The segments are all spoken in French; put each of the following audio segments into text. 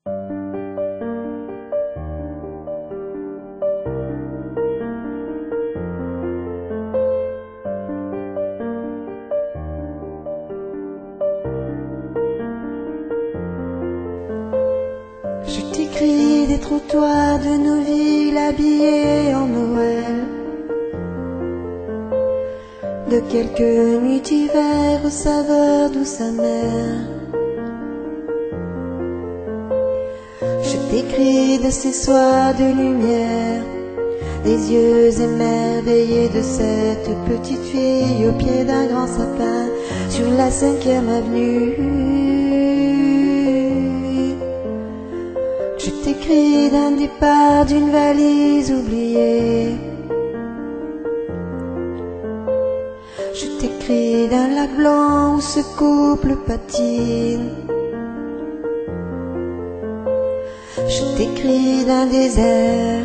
Je t'écris des trottoirs de nos villes habillées en Noël, de quelques nuits d'hiver aux saveurs douces amères. Je t'écris de ces soirs de lumière, des yeux émerveillés de cette petite fille au pied d'un grand sapin sur la 5e avenue. Je t'écris d'un départ, d'une valise oubliée. Je t'écris d'un lac blanc où ce couple patine. Je t'écris d'un désert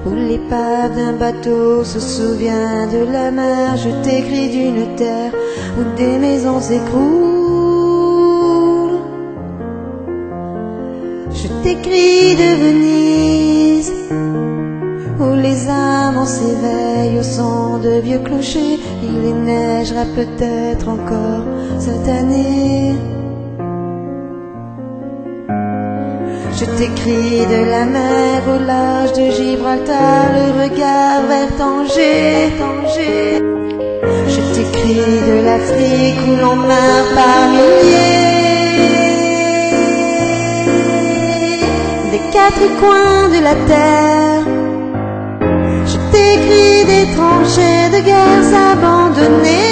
où l'épave d'un bateau se souvient de la mer. Je t'écris d'une terre où des maisons s'écroulent. Je t'écris de Venise où les amants s'éveillent au son de vieux clochers. Il neigera peut-être encore cette année. Je t'écris de la mer au large de Gibraltar, le regard vers Tanger. Je t'écris de l'Afrique où l'on meurt par milliers, des quatre coins de la terre. Je t'écris des tranchées de guerres abandonnées.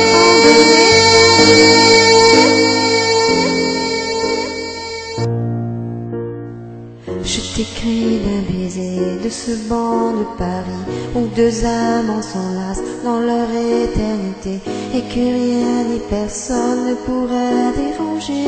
Je t'écris d'un baiser de ce banc de Paris où deux amants s'enlacent dans leur éternité et que rien ni personne ne pourrait déranger.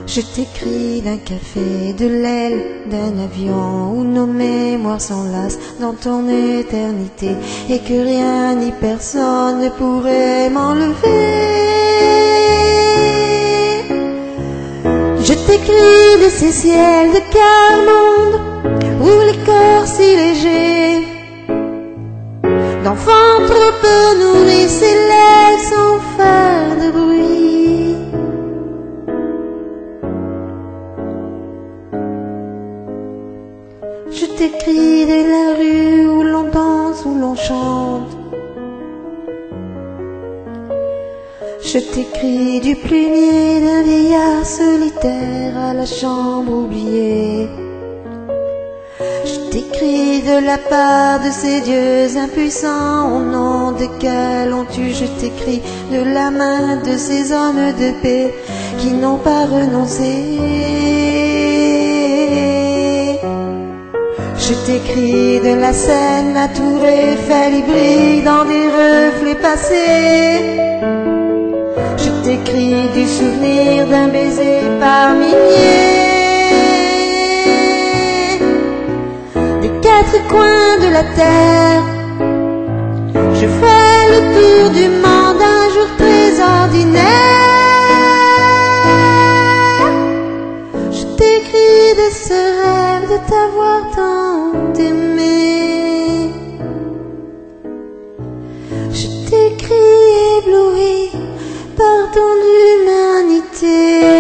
Je t'écris d'un café, de l'aile d'un avion où nos mémoires s'enlacent dans ton éternité et que rien ni personne ne pourrait m'enlever. Je t'écris de ces ciels de quart-monde où les corps si légers d'enfants trop peu nourris s'élèvent sans faire de bruit. Je t'écris de la rue où l'on danse, où l'on chante. Je t'écris du plumier d'un vieillard solitaire à la chambre oubliée. Je t'écris de la part de ces dieux impuissants au nom desquels on tue. Je t'écris de la main de ces hommes de paix qui n'ont pas renoncé. Je t'écris de la Seine, la tour Eiffel brille dans des reflets passés. Je t'écris du souvenir d'un baiser par milliers, des quatre coins de la terre. Je fais le tour du monde un jour très ordinaire. Je t'écris de ce rêve de t'avoir tant aimé. Je t'écris ébloui par ton humanité.